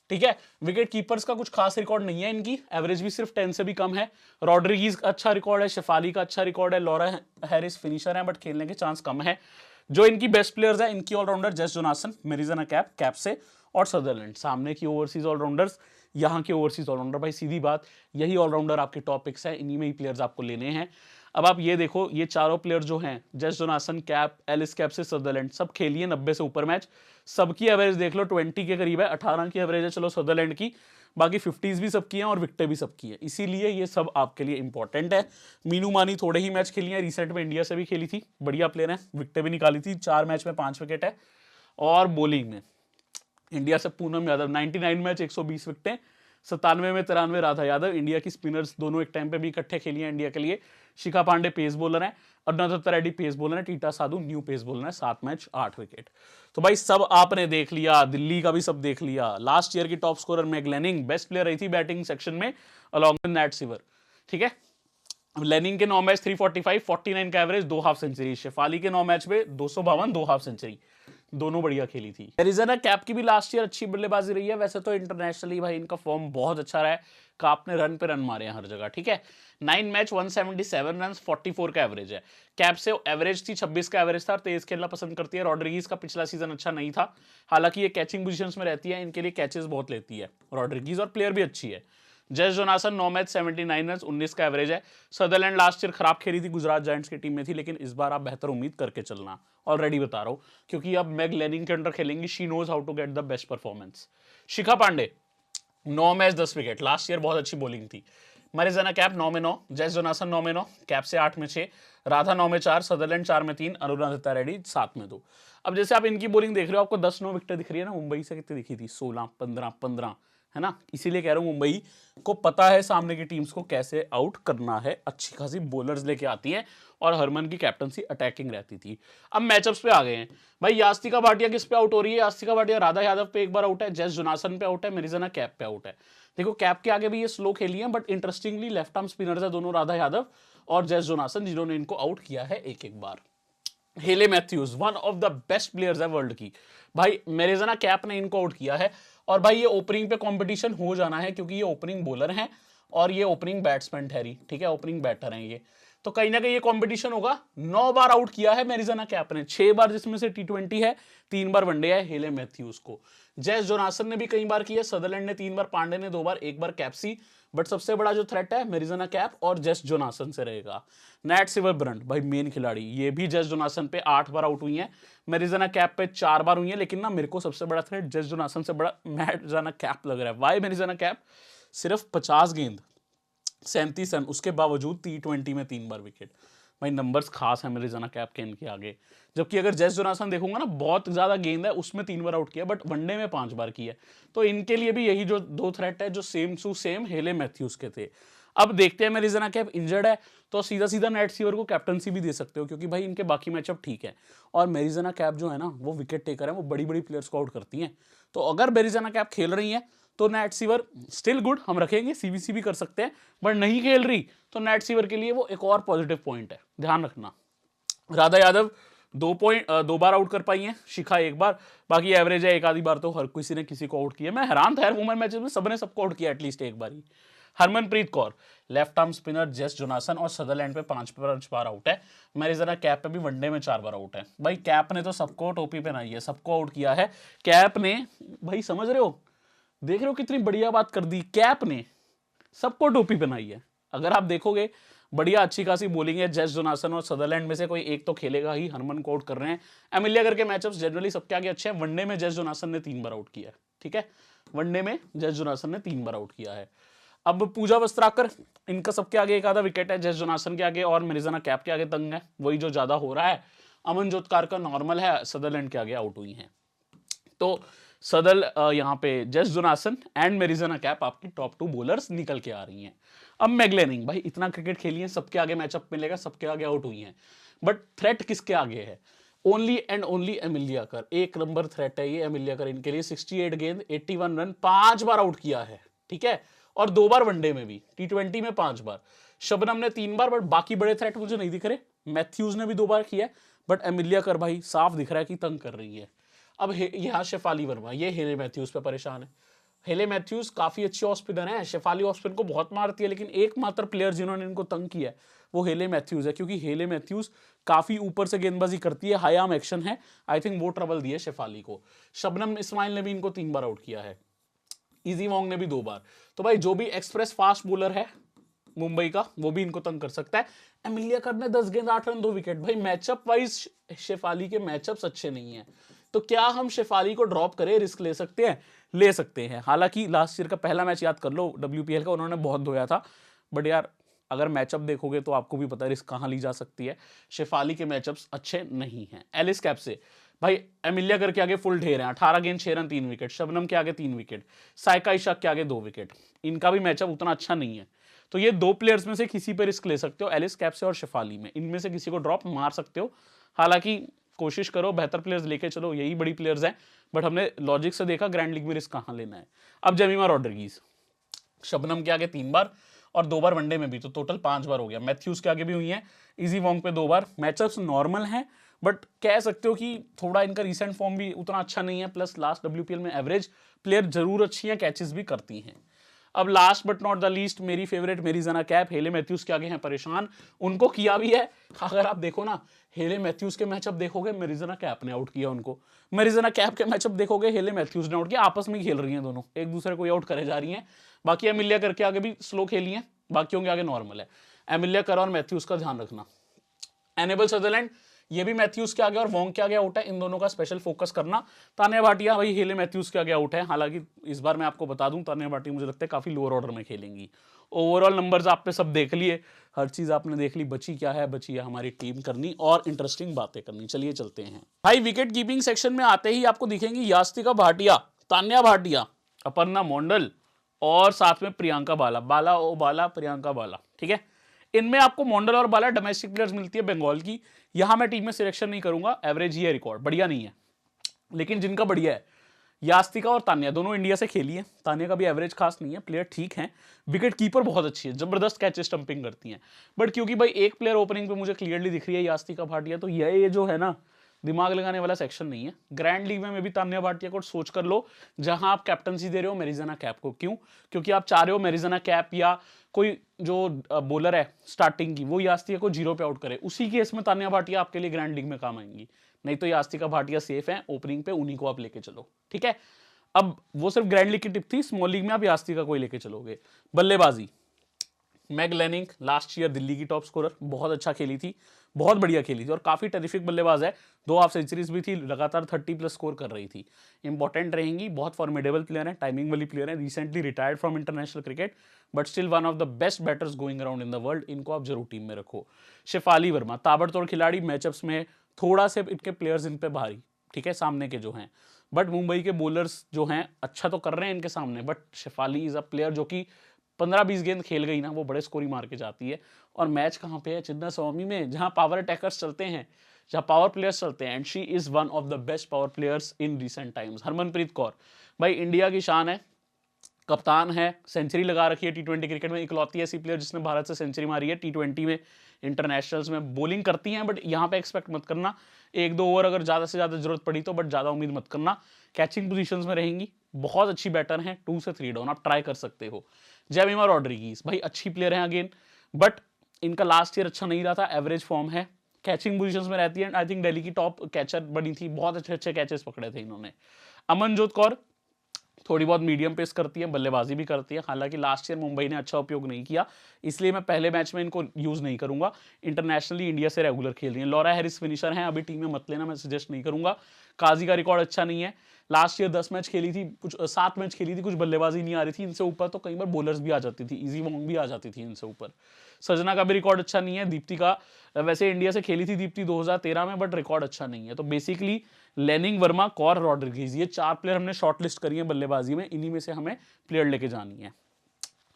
Speaker 1: ठीक है। विकेट कीपर्स का कुछ खास रिकॉर्ड नहीं है इनकी, एवरेज भी सिर्फ 10 से भी कम है। रॉड्रिगीज का अच्छा रिकॉर्ड है, शेफाली का अच्छा रिकॉर्ड है, लॉरा हैरिस फिनिशर है, बट खेलने के चांस कम है। जो इनकी बेस्ट प्लेयर्स है, इनकी ऑलराउंडर जेस जोनासन, मेरिजाना कैप से, और सदरलैंड। सामने की ओवरसीज ऑलराउंडर्स, यहाँ के ओवरसीज ऑलराउंडर, भाई सीधी बात, यही ऑलराउंडर आपके टॉप पिक्स है, इन्हीं में ही प्लेयर्स आपको लेने हैं। अब आप ये देखो, ये चारों प्लेयर जो हैं, Jess Jonassen, Kapp, Alice Capsey Sutherland, सब खेलिए 90 से ऊपर मैच, सबकी एवरेज देख लो 20 के करीब है, 18 की एवरेज है चलो सदरलैंड की, बाकी 50s भी सबकी हैं और विकेटें भी सबकी है, इसीलिए ये सब आपके लिए इंपॉर्टेंट है। मीनू मानी थोड़े ही मैच खेली है, रिसेंट में इंडिया से भी खेली थी, बढ़िया प्लेयर है, विकेटें भी निकाली थी, 4 मैच में 5 विकेट है। और बॉलिंग में इंडिया से पूनम यादव, 99 मैच 120 विकेटें, 97 में 93 राधा यादव। इंडिया की स्पिनर्स दोनों एक टाइम पे भी इकट्ठे खेली हैं इंडिया के लिए। शिखा पांडे पेस बॉलर हैं, अरुणा दत्ता रेड्डी पेस बॉलर है, टीटा साधु न्यू पेस बॉलर है, 7 मैच 8 विकेट। तो भाई सब आपने देख लिया, दिल्ली का भी सब देख लिया। लास्ट ईयर की टॉप स्कोरर मैगलेनिंग बेस्ट प्लेयर रही थी बैटिंग सेक्शन में अलॉन्ग विद नैट सीवर, ठीक है। लेनिंग के 9 मैच 345, 49 का एवरेज, 2 हाफ सेंचुरी। शेफाली के 9 मैच में 252, 2 हाफ सेंचुरी, दोनों बढ़िया खेली थी। एरिज़ोना कैप की भी लास्ट ईयर अच्छी बल्लेबाजी रही है, वैसे तो इंटरनेशनली भाई इनका फॉर्म बहुत अच्छा रहा है, काप ने रन पे रन मारे हैं हर जगह, ठीक है। 9 मैच 177 रन, 44 का एवरेज है। कैप से एवरेज थी, 26 का एवरेज था, तेज खेलना पसंद करती है। रॉड्रिगीज का पिछला सीजन अच्छा नहीं था, हालांकि ये कैचिंग पोजीशंस में रहती है, इनके लिए कैचेस बहुत लेती है रॉड्रिगीज, और प्लेयर भी अच्छी है। जेस जोनासन 9 मैच 79 रन, 19 का एवरेज है। सदरलैंड लास्ट ईयर खराब खेली थी, गुजरात जायंट्स की टीम में थी, लेकिन इस बार आप बेहतर उम्मीद करके चलना, ऑलरेडी बता रहा हूं, क्योंकि अब मैग लेनिंग के अंडर खेलेंगी, she knows how to get the best performance. Shikha Pandey 9 match 10 wicket, last year बहुत अच्छी बॉलिंग थी। मरिजाना कैप 9 में 9, जेस जोनासन 9 में 9, कैप से 8 में 6, राधा 9 में 4, सदरलैंड 4 में 3, अनुराधा रेड्डी 7 में 2। अब जैसे आप इनकी बॉलिंग देख रहे हो, आपको 10-9 विकेट दिख रही है ना, मुंबई से कितनी दिखी थी, 16, 15, 15, है ना। इसीलिए कह रहा हूं मुंबई को पता है सामने की टीम्स को कैसे आउट करना है, अच्छी खासी बॉलर्स लेके आती है, और हरमन की कैप्टनसी अटैकिंग रहती थी। अब मैचअप्स पे आ गए हैं भाई। यास्तिका भाटिया किस पे आउट हो रही है? यास्तिका भाटिया राधा यादव पे एक बार आउट है, जेस जोनासन पे आउट है, मरिजाना कैप पे आउट है। देखो कैप के आगे भी ये स्लो खेली है, but interestingly left arm spinners है दोनों, राधा यादव और जेस जोनासन, जिन्होंने इनको आउट किया है एक एक बार। Hayley Matthews one of the best players है वर्ल्ड की, भाई मेरिजाना कैप ने इनको आउट किया है। और भाई ये ओपनिंग पे कंपटीशन हो जाना है, क्योंकि ये ओपनिंग बॉलर हैं और ये ओपनिंग बैट्समैन ठहरी, ठीक है, ओपनिंग बैटर हैं ये, तो कहीं ना कहीं ये कंपटीशन होगा। 9 बार आउट किया है मेरिजाना कैप ने, 6 बार जिसमें से T20 है, 3 बार वनडे है हेले मैथ्यूज को। जेस जोनासन ने भी कई बार किया, सदरलैंड ने 3 बार, पांडे ने 2 बार, 1 बार कैप्सी, बट सबसे बड़ा जो थ्रेट है मेरिजाना कैप और जेस जोनासन से रहेगा। नैट सिवरब्रंट भाई मेन खिलाड़ी, ये भी जेस जोनासन पे 8 बार आउट हुई है, मेरिजाना कैप पे 4 बार हुई है, लेकिन ना मेरे को सबसे बड़ा थ्रेट जेस जोनासन से बड़ा मेरिजाना कैप लग रहा है। Why Marizanne Kapp? सिर्फ 50 गेंद 37 रन, उसके बावजूद T20 में 3 बार विकेट। भाई नंबर्स खास है मेरिजाना कैप के इनके आगे। जबकि अगर जेस जोनासन देखूंगा ना, बहुत ज्यादा गेंद है, उसमें 3 बार आउट किया, बट वनडे में 5 बार किया। तो इनके लिए भी यही जो 2 थ्रेट है, जो सेम टू सेम हेले मैथ्यूज के थे। अब देखते हैं, मेरिजाना कैप इंजर्ड है तो सीधा सीधा नेट सीवर को कैप्टनसी भी दे सकते हो, क्योंकि भाई इनके बाकी मैचअप ठीक है। और मेरिजाना कैप जो है ना, वो विकेट टेकर है, वो बड़ी बड़ी प्लेयर्स को आउट करती हैं। तो अगर मेरिजाना कैप खेल रही है तो नेट सीवर स्टिल गुड, हम रखेंगे, सीबीसी भी कर सकते हैं, बट नहीं खेल रही तो नेट सीवर के लिए वो एक और पॉजिटिव पॉइंट है, ध्यान रखना। राधा यादव 2 बार आउट कर पाई हैं, शिखा 1 बार, बाकी एवरेज है, एक आधी बार तो हर किसी ने किसी को आउट किया। मैं हैरान था यार, वुमेन मैचेस में सबने सबको आउट किया एटलीस्ट एक बार ही। Harmanpreet Kaur left arm spinner, Jess Jonassen और सदरलैंड पे 5 बार आउट है। मेरिजाना कैप पे भी वनडे में 4 बार आउट है। भाई कैप ने तो सबको टोपी पहनाई है, सबको आउट किया है कैप ने। भाई समझ रहे हो, देख रहे हो कितनी बढ़िया बात कर दी, कैप ने सबको टोपी पहनाई है। अगर आप देखोगे बढ़िया अच्छी खासी बॉलिंग है, जेस जोनासन और सदरलैंड में से कोई एक तो खेलेगा ही, हरमन को आउट कर रहे हैं। एमिलिया करके मैचअप्स जनरली सबके आगे अच्छे हैं। वनडे में जेस जोनासन ने 3 बार आउट किया है, ठीक है, वनडे में जेस जोनासन ने 3 बार आउट किया है। अब पूजा वस्त्राकर, इनका सबके आगे एक आधा विकेट है, जेस जोनासन के आगे और मेरिजाना कैप के आगे तंग है, वही जो ज्यादा हो रहा है। अमनजोत कार का नॉर्मल है, सदरलैंड के आगे आउट हुई है। तो सदल यहाँ पे जेस जोनासन एंड मेरिजाना कैप आपकी टॉप 2 बॉलर्स निकल के आ रही हैं। अब मैगलेनिंग, भाई इतना क्रिकेट खेली है, सबके आगे मैचअप मिलेगा, सबके आगे आउट हुई हैं, बट थ्रेट किसके आगे है? ओनली एंड ओनली एमिलिया कर, एक नंबर थ्रेट है ये एमिलिया कर इनके लिए। 68 गेंद 81 रन, 5 बार आउट किया है, ठीक है, और 2 बार वनडे में भी, T20 में 5 बार। शबनम ने 3 बार, बट बाकी बड़े थ्रेट मुझे नहीं दिख रहे। मैथ्यूज ने भी 2 बार किया, बट एमिलिया कर भाई साफ दिख रहा है कि तंग कर रही है। अब यहाँ शेफाली वर्मा, ये हेले मैथ्यूज पे परेशान है। हेले मैथ्यूज काफी अच्छी ऑफ स्पिनर है, शेफाली ऑफ स्पिन को बहुत मारती है, लेकिन एकमात्र प्लेयर जिन्होंने इनको तंग किया है वो हेले मैथ्यूज है, क्योंकि हेले मैथ्यूज काफी ऊपर से गेंदबाजी करती है, हाई आर्म एक्शन है। आई थिंक वो ट्रबल दिया शेफाली को। शबनम इस्माइल ने भी इनको 3 बार आउट किया है, इजी वोंग ने भी 2 बार। तो भाई जो भी एक्सप्रेस फास्ट बॉलर है मुंबई का, वो भी इनको तंग कर सकता है। एमिलिया कर ने 10 गेंद 8 रन 2 विकेट। भाई मैचअप वाइज शेफाली के मैचअप्स अच्छे नहीं है, तो क्या हम शेफाली को ड्रॉप करें? रिस्क ले सकते हैं, ले सकते हैं। हालांकि लास्ट ईयर का पहला मैच याद कर लो WPL का, उन्होंने बहुत धोया था, बट यार अगर मैचअप देखोगे तो आपको भी पता है रिस्क कहां ली जा सकती है। शेफाली के मैचअप्स अच्छे नहीं हैं। एलिस कैप से भाई एमिलिया करके आगे फुल ढेर है, 18 गेंद 6 रन 3 विकेट। शबनम के आगे 3 विकेट, साइका इशाक के आगे 2 विकेट। इनका भी मैचअप उतना अच्छा नहीं है। तो ये 2 प्लेयर्स में से किसी पे रिस्क ले सकते हो, एलिस कैप से और शेफाली में, इनमें से किसी को ड्रॉप मार सकते हो। हालांकि कोशिश करो बेहतर प्लेयर्स लेके चलो, यही बड़ी प्लेयर्स हैं, बट हमने लॉजिक से देखा ग्रैंड लीग में रिस्क कहां लेना है। अब जेमिमा रॉड्रिगीज, शबनम के आगे 3 बार और 2 बार वनडे में भी, तो टोटल 5 बार हो गया। मैथ्यूज के आगे भी हुई है, इजी वोंग पे 2 बार। मैचअप्स नॉर्मल हैं, बट कह सकते हो कि थोड़ा इनका रिसेंट फॉर्म भी उतना अच्छा नहीं है, प्लस लास्ट WPL में एवरेज प्लेयर जरूर अच्छी हैं, कैचेस भी करती हैं। अब last but not the least मेरी फेवरेट मेरिजाना कैप, हेले मैथ्यूज के आगे हैं परेशान, उनको किया भी है। अगर आप देखो ना, हेले मैथ्यूज के मैचअप देखोगे मेरिजाना कैप ने आउट किया उनको, मेरिजाना कैप के मैचअप देखोगे हेले मैथ्यूज ने आउट किया। आपस में खेल रही हैं दोनों, एक दूसरे को आउट करे जा रही हैं। बाकी एमिलिया कर के आगे भी स्लो खेली है, बाकियों के आगे नॉर्मल है। एमिलिया कर और मैथ्यूज का ध्यान रखना। एनेबल सदरलैंड ये भी मैथ्यूज के आगे और वोंग के आगे आउट है, इन दोनों का स्पेशल फोकस करना। तान्या भाटिया भाई हेले मैथ्यूज के आगे आउट है, हालांकि इस बार मैं आपको बता दूं तान्या भाटिया मुझे लगता है काफी लोअर ऑर्डर में खेलेंगी। ओवरऑल नंबर्स आपने सब देख लिए, हर चीज आपने देख ली, बची क्या है, बची है हमारी टीम करनी और इंटरेस्टिंग बातें करनी। चलिए चलते हैं भाई, विकेट कीपिंग सेक्शन में आते ही आपको दिखेंगी यास्तिका भाटिया, तान्या भाटिया, अपर्णा मोंडल और साथ में प्रियंका बाला, बाला ओ बाला प्रियंका बाला, ठीक है। इनमें आपको मोंडल और बाला डोमेस्टिक प्लेयर्स मिलती है बंगाल की, यहां मैं टीम में सिलेक्शन नहीं करूंगा, एवरेज ही है, रिकॉर्ड बढ़िया नहीं है। लेकिन जिनका बढ़िया है यास्तिका और तान्या, दोनों इंडिया से खेली है, तान्या का भी एवरेज खास नहीं है, प्लेयर ठीक है, विकेट कीपर बहुत अच्छी है, जबरदस्त कैच स्टंपिंग करती हैं। बट क्योंकि भाई एक प्लेयर ओपनिंग पे मुझे क्लियरली दिख रही है यास्तिका भाटिया, तो ये जो है ना दिमाग लगाने वाला सेक्शन नहीं है। ग्रैंड लीग में भी तान्या भाटिया को सोच कर लो, जहां आप कैप्टनसी दे रहे हो मैरिजना कैप को। क्यों? क्योंकि आप चाह रहे हो मैरिजना कैप या कोई जो बॉलर है स्टार्टिंग की वो यास्तिका को 0 पे आउट करे, उसी केस में तान्या भाटिया आपके लिए ग्रैंड लीग में काम आएंगी। नहीं तो यास्तिका भाटिया सेफ है ओपनिंग पे, उन्हीं को आप लेके चलो, ठीक है। अब वो सिर्फ ग्रैंड लीग की टिप थी, स्मॉल लीग में आप यास्तिका को ही लेके चलोगे। बल्लेबाजी Meg Lanning last year Delhi की टॉप स्कोरर, बहुत अच्छा खेली थी, बहुत बढ़िया खेली थी और काफी टेरिफिक बल्लेबाज है, 2 हाफ सेंचुरीज भी थी, लगातार 30+ स्कोर कर रही थी, इंपॉर्टेंट रहेंगी, बहुत फॉर्मिडेबल प्लेयर है, टाइमिंग वाली प्लेयर है, recently retired from international cricket but still one of the best batters going around in the world, इनको आप जरूर टीम में रखो। शेफाली वर्मा ताबड़तोड़ खिलाड़ी, मैचअप्स में थोड़ा से इनके प्लेयर्स इन पे भारी, ठीक है, सामने के जो हैं, बट मुंबई के बॉलर्स जो हैं अच्छा तो कर रहे हैं इनके सामने, but Shafali is a player जो कि 15-20 गेंद खेल गई ना वो बड़े स्कोरी मार के जाती है। और मैच कहाँ पे है? चिन्ना स्वामी में, जहां पावर अटैकर्स चलते हैं, जहां पावर प्लेयर्स चलते हैं, and she is one of the best power players in recent times. Harmanpreet Kaur भाई इंडिया की शान है, कप्तान है, सेंचुरी लगा रखी है T20 क्रिकेट में, इकलौती ऐसी प्लेयर जिसने भारत से सेंचुरी मारी है T20 में, इंटरनेशनल्स में। बॉलिंग करती हैं बट यहाँ पे एक्सपेक्ट मत करना, 1-2 ओवर अगर ज़्यादा से ज़्यादा जरूरत पड़ी तो, बट ज़्यादा उम्मीद मत करना। कैचिंग पोजीशंस में रहेंगी, बहुत अच्छी बैटर हैं, 2 से 3 डाउन आप ट्राई कर सकते हो। जेमिमा रॉड्रिगीज भाई अच्छी प्लेयर हैं अगेन, बट इनका लास्ट ईयर अच्छा नहीं रहा था, एवरेज फॉर्म है, कैचिंग पोजीशंस में रहती है, आई थिंक दिल्ली की टॉप कैचर बनी थी, बहुत अच्छे अच्छे कैचेस पकड़े थे इन्होंने। अमनजोत कौर थोड़ी बहुत मीडियम पेस करती है, बल्लेबाजी भी करती है, हालांकि लास्ट ईयर मुंबई ने अच्छा उपयोग नहीं किया, इसलिए मैं पहले मैच में इनको यूज नहीं करूंगा। इंटरनेशनली इंडिया से रेगुलर खेल रही है। लॉरा हैरिस फिनिशर हैं, अभी टीम में मत लेना, मैं सजेस्ट नहीं करूंगा। काजी का रिकॉर्ड अच्छा नहीं है, लास्ट ईयर 10 मैच खेली थी, कुछ 7 मैच खेली थी, कुछ बल्लेबाजी नहीं आ रही थी इनसे ऊपर, तो कई बार बॉलर्स भी आ जाती थी, इजी वॉन्ग भी आ जाती थी इनसे ऊपर। सजना का भी रिकॉर्ड अच्छा नहीं है। दीप्ति का वैसे इंडिया से खेली थी दीप्ति 2013 में, बट रिकॉर्ड अच्छा नहीं है। तो बेसिकली लेनिंग, वर्मा, कौर, रॉड्रिगीज, ये 4 प्लेयर हमने शॉर्टलिस्ट करी है बल्लेबाजी में, इन्हीं में से हमें प्लेयर लेके जानी है।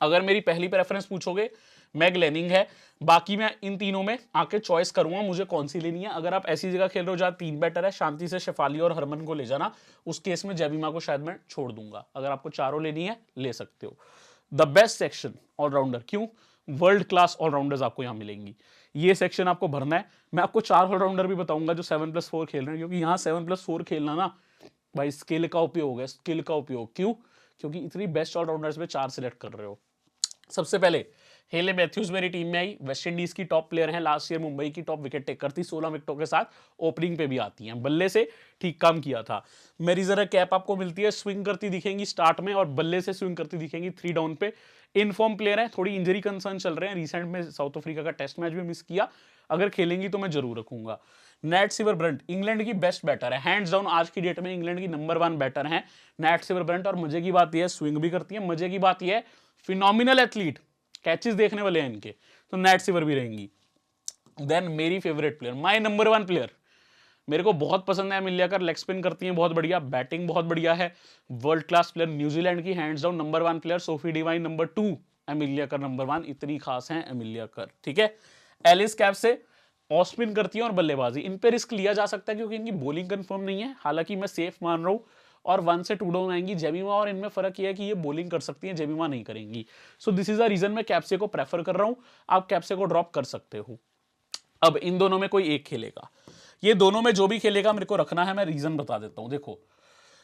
Speaker 1: अगर मेरी पहली प्रेफरेंस पूछोगे मैग लेनिंग है, बाकी मैं इन तीनों में आके चॉइस करूंगा मुझे कौन सी लेनी है। अगर आप ऐसी जगह खेल रहे हो जहां 3 बैटर है, शांति से शेफाली और हरमन को ले जाना, उस केस में जेमिमा को शायद मैं छोड़ दूंगा। अगर आपको चारों लेनी है ले सकते हो। द बेस्ट सेक्शन ऑलराउंडर, क्यों? वर्ल्ड क्लास ऑलराउंडर्स आपको यहां मिलेंगी, ये सेक्शन आपको भरना है। मैं आपको 4 ऑलराउंडर भी बताऊंगा जो 7+4 खेल रहे हैं, क्योंकि यहाँ 7+4 खेलना ना भाई स्किल का उपयोग है, स्किल का उपयोग। क्यों? क्योंकि इतनी बेस्ट ऑलराउंडर्स में 4 सिलेक्ट कर रहे हो। सबसे पहले हेले मैथ्यूज मेरी टीम में आई, वेस्ट इंडीज की टॉप प्लेयर हैं, लास्ट ईयर मुंबई की टॉप विकेट टेकर थी, 16 विकेटों के साथ ओपनिंग पे भी आती हैं, बल्ले से ठीक काम किया था। मेरी जरा कैप आपको मिलती है, स्विंग करती दिखेंगी स्टार्ट में और बल्ले से स्विंग करती दिखेंगी 3 डाउन पे। इनफॉर्म प्लेयर है, थोड़ी इंजरी कंसर्न चल रहे हैं, रिसेंट में साउथ अफ्रीका का टेस्ट मैच भी मिस किया, अगर खेलेंगी तो मैं जरूर रखूंगा। नैट सिमरब्रंट इंग्लैंड की बेस्ट बैटर है, हैंड्स डाउन आज की डेट में इंग्लैंड की नंबर 1 बैटर है नैट सिमरब्रंट। और मजे की बात यह है स्विंग भी करती है, मजे की बात यह है फिनोमिनल एथलीट, कैचेस देखने वाले हैं इनके, तो नैट सिवर भी रहेंगी। देन मेरी favourite player, my number 1 player, मेरे को बहुत पसंद है एमिलिया कर, लेग स्पिन करती है बहुत बढ़िया, बैटिंग बहुत बढ़िया है, वर्ल्ड क्लास प्लेयर, न्यूजीलैंड की hands down number 1 player. Sophie Devine number 2, Emilia कर नंबर 1, इतनी खास है एमिलिया कर, ठीक है। एलिस कैप से ऑफ स्पिन करती है और बल्लेबाजी, इन पे रिस्क लिया जा सकता है क्योंकि इनकी बॉलिंग कंफर्म नहीं है, हालांकि मैं सेफ मान रहा हूं। और 1 से 2 डाउन आएंगी जेमिमा, और इनमें फर्क यह है कि ये बॉलिंग कर सकती है, जेमिमा नहीं करेंगी। So this is the reason मैं कैप्से को प्रेफर कर रहा हूं, आप कैप्से को ड्रॉप कर सकते हो। अब इन दोनों में कोई एक खेलेगा, ये दोनों में जो भी खेलेगा मेरे को रखना है, मैं रीजन बता देता हूं। देखो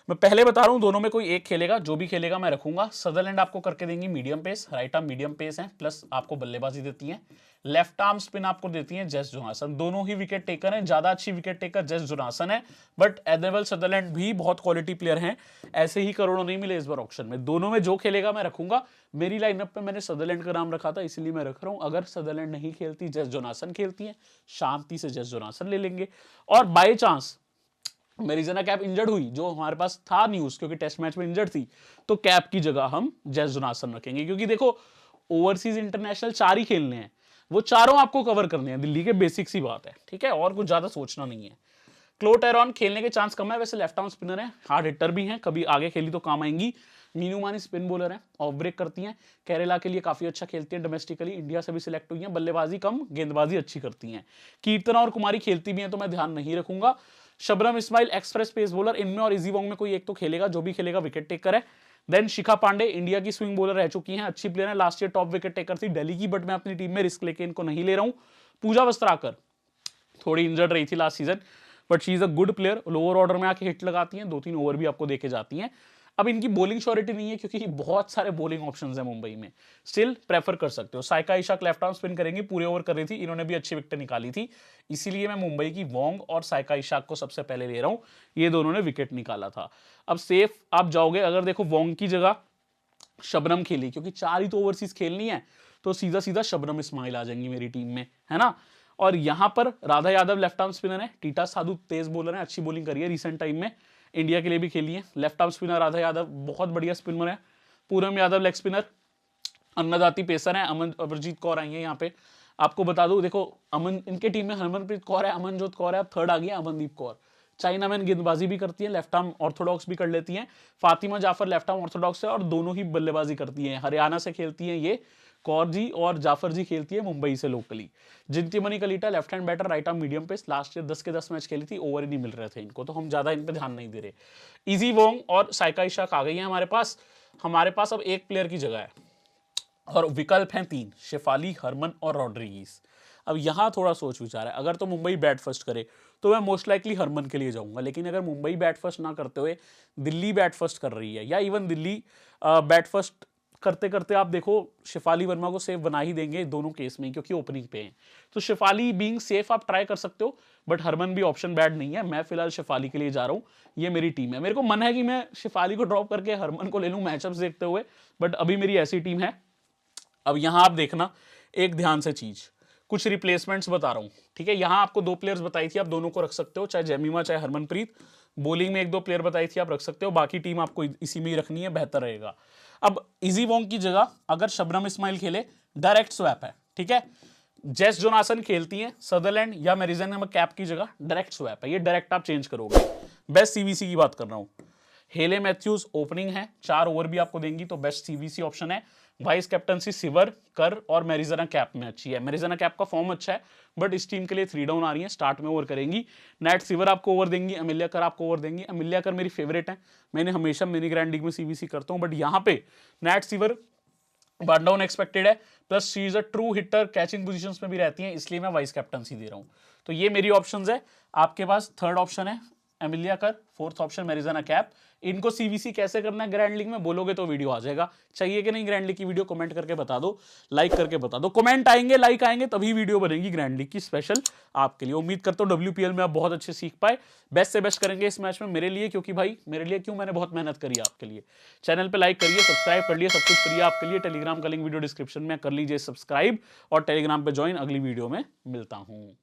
Speaker 1: मैं पहले बता रहा हूं दोनों में कोई एक खेलेगा, जो भी खेलेगा मैं रखूंगा। सदरलैंड आपको करके देंगी medium pace, right arm medium pace है, प्लस आपको बल्लेबाजी देती है। लेफ्ट आर्म स्पिन आपको देती है जेस जोनासन, दोनों ही विकेट टेकर हैं, ज्यादा अच्छी विकेट टेकर जेस जोनासन है, बट एडनेबल सदरलैंड भी बहुत क्वालिटी प्लेयर हैं, ऐसे ही करोड़ों नहीं मिले इस बार ऑक्शन में। दोनों में जो खेलेगा मैं रखूंगा। मेरी लाइनअप पे मैंने सदरलैंड का नाम रखा था, इसलिए मैं रख रहा हूं। अगर सदरलैंड नहीं खेलती, जेस जोनासन खेलती है, शांति से जेस जोनासन ले लेंगे। और बाय चांस मेरिजना कैप इंजर्ड हुई, जो हमारे पास था न्यूज क्योंकि टेस्ट मैच में इंजर्ड थी, तो कैप की जगह हम जेस जोनासन रखेंगे, क्योंकि देखो ओवरसीज इंटरनेशनल 4 ही खेलने हैं, वो चारों आपको कवर करने हैं, दिल्ली के बेसिक सी बात है, ठीक है, और कुछ ज्यादा सोचना नहीं है। क्लो टेरॉन खेलने के चांस कम है, वैसे लेफ्ट आर्म स्पिनर है, हार्ड हिटर भी है, कभी आगे खेली तो काम आएंगी। मीनू मानी स्पिन बॉलर है, ऑफ ब्रेक करती हैं, केरला के लिए काफी अच्छा खेलती हैं, डोमेस्टिकली इंडिया से भी सिलेक्ट हुई हैं, बल्लेबाजी कम गेंदबाजी अच्छी करती हैं। कीर्तना और कुमारी खेलती भी हैं, तो मैं ध्यान नहीं रखूंगा। Shabnim Ismail express pace bowler, इनमें और इजी वोंग में कोई एक तो खेलेगा, जो भी खेलेगा विकेट टेकर है। देन शिखा पांडे इंडिया की स्विंग बॉलर रह चुकी हैं, अच्छी प्लेयर है, last year top wicket taker थी दिल्ली की, बट मैं अपनी टीम में रिस्क लेके इनको नहीं ले रहा हूं। पूजा वस्त्राकर थोड़ी इंजर्ड रही थी last season, but she is a good player, lower order में आके हिट लगाती हैं, 2-3 ओवर भी आपको देके जाती हैं। अब इनकी बॉलिंग श्योरिटी नहीं है क्योंकि बहुत सारे बॉलिंग ऑप्शंस हैं मुंबई में, स्टिल प्रेफर कर सकते हो। Saika Ishaque left arm spin करेंगी, पूरे ओवर कर रही थी, इन्होंने भी अच्छी विकेट निकाली थी, इसीलिए मैं मुंबई की वोंग और साइका इशाक को सबसे पहले ले रहा हूं, ये दोनों ने विकेट निकाला था। अब सेफ आप जाओगे, अगर देखो वोंग की जगह शबनम खेली, क्योंकि 4 ही तो ओवरसीज खेलनी है, तो सीधा सीधा शबनम इस्माइल आ जाएंगी मेरी टीम में, है ना। और यहां पर Radha Yadav left arm spinner है, टीटा साधु तेज बॉलर है, अच्छी बॉलिंग करी है रिसेंट टाइम में, इंडिया के लिए भी खेली है। Left arm spinner Radha Yadav बहुत बढ़िया स्पिनर है। पूरम यादव लेग स्पिनर, अन्नदाती पेसर है, अमरजीत कौर आई है यहाँ पे। आपको बता दूं, देखो अमन, इनके टीम में हरमनप्रीत कौर है, अमनजोत कौर है, अब थर्ड आ गई है अमनदीप कौर। चाइना मैन गेंदबाजी भी करती है, लेफ्ट आर्म ऑर्थोडॉक्स भी कर लेती हैं। Fatima Jafar left arm orthodox है और दोनों ही बल्लेबाजी करती हैं, हरियाणा से खेलती हैं ये। कौर जी और जाफर जी खेलती है मुंबई से locally. Jintimani Kalita left hand batter, right arm medium pace, last year 10 के 10 मैच खेली थी, ओवर ही नहीं मिल रहे थे इनको, तो हम ज्यादा इन पे ध्यान नहीं दे रहे। इजी वोंग और साइका इशाक आ गई है हमारे पास। अब एक प्लेयर की जगह है और विकल्प हैं 3, शेफाली, हरमन और रॉड्रिगीज। अब यहां थोड़ा सोच विचार है, अगर तो मुंबई बैट फर्स्ट करे तो मैं मोस्ट लाइकली हरमन के लिए जाऊंगा, लेकिन अगर मुंबई बैट फर्स्ट ना करते हुए दिल्ली बैट फर्स्ट कर रही है, या इवन दिल्ली बैट फर्स्ट करते करते आप देखो शेफाली वर्मा को सेफ बना ही देंगे दोनों केस में, क्योंकि ओपनिंग पे हैं, तो शेफाली बीइंग सेफ आप ट्राई कर सकते हो, बट हरमन भी ऑप्शन बैड नहीं है। मैं फिलहाल शेफाली के लिए जा रहा हूं, ये मेरी टीम है। मेरे को मन है कि मैं शेफाली को ड्रॉप करके हरमन को ले लूं मैचअप्स देखते हुए, बट अभी मेरी ऐसी टीम है। अब यहां आप देखना एक ध्यान से चीज, कुछ रिप्लेसमेंट्स बता रहा हूं, ठीक है। यहां आपको 2 प्लेयर्स बताई थी, आप दोनों को रख सकते हो, चाहे जेमिमा चाहे हरमनप्रीत। बॉलिंग में 1-2 प्लेयर बताई थी, आप रख सकते हो, बाकी टीम आपको इसी में ही रखनी है, बेहतर रहेगा। अब इजी वोंग की जगह अगर शबनम इस्माइल खेले, डायरेक्ट स्वैप है, ठीक है। जेस जोनासन खेलती हैं सदरलैंड या मेरिजना कैप की जगह, डायरेक्ट स्वैप है, ये डायरेक्ट आप चेंज करोगे। बेस्ट सीवीसी की बात कर रहा हूं, हेले मैथ्यूज ओपनिंग है, 4 ओवर भी आपको देंगी, तो बेस्ट सीवीसी ऑप्शन है। वाइस कैप्टनसी सिवर, कर और मेरिजना कैप में अच्छी है। मेरिजना कैप का फॉर्म अच्छा है, बट इस टीम के लिए 3 डाउन आ रही है, स्टार्ट में ओवर करेंगी। नेट सिवर आपको ओवर देंगी, अमिल्या कर आपको ओवर देंगी। अमिल्या कर मेरी फेवरेट है, मैंने हमेशा मिनी ग्रैंड लीग में सीवीसी करता हूं, बट यहां पे Nat Sciver one down expected है, plus she is a true hitter, catching positions में भी रहती है, इसलिए मैं वाइस कैप्टनसी दे रहा हूं। तो ये मेरी ऑप्शंस है। आपके पास थर्ड ऑप्शन है एमिलिया कर, फोर्थ ऑप्शन मेरिजना कैप। इनको सीवीसी कैसे करना है ग्रैंड लीग में बोलोगे तो वीडियो आ जाएगा। चाहिए कि नहीं ग्रैंड लीग की वीडियो, कमेंट करके बता दो, लाइक करके बता दो। कमेंट आएंगे, लाइक आएंगे, तभी वीडियो बनेगी ग्रैंड लीग की स्पेशल आपके लिए। उम्मीद करता हूं WPL में आप बहुत अच्छे सीख पाए, बेस्ट से बेस्ट करेंगे इस मैच में मेरे लिए, क्योंकि भाई मेरे लिए क्यों, मैंने बहुत मेहनत करी आपके लिए। चैनल पे लाइक करिए, सब्सक्राइब कर लिए, सब कुछ फ्री है आपके लिए। टेलीग्राम का लिंक वीडियो डिस्क्रिप्शन में, कर लीजिए सब्सक्राइब और टेलीग्राम पे ज्वाइन। अगली वीडियो में मिलता हूं।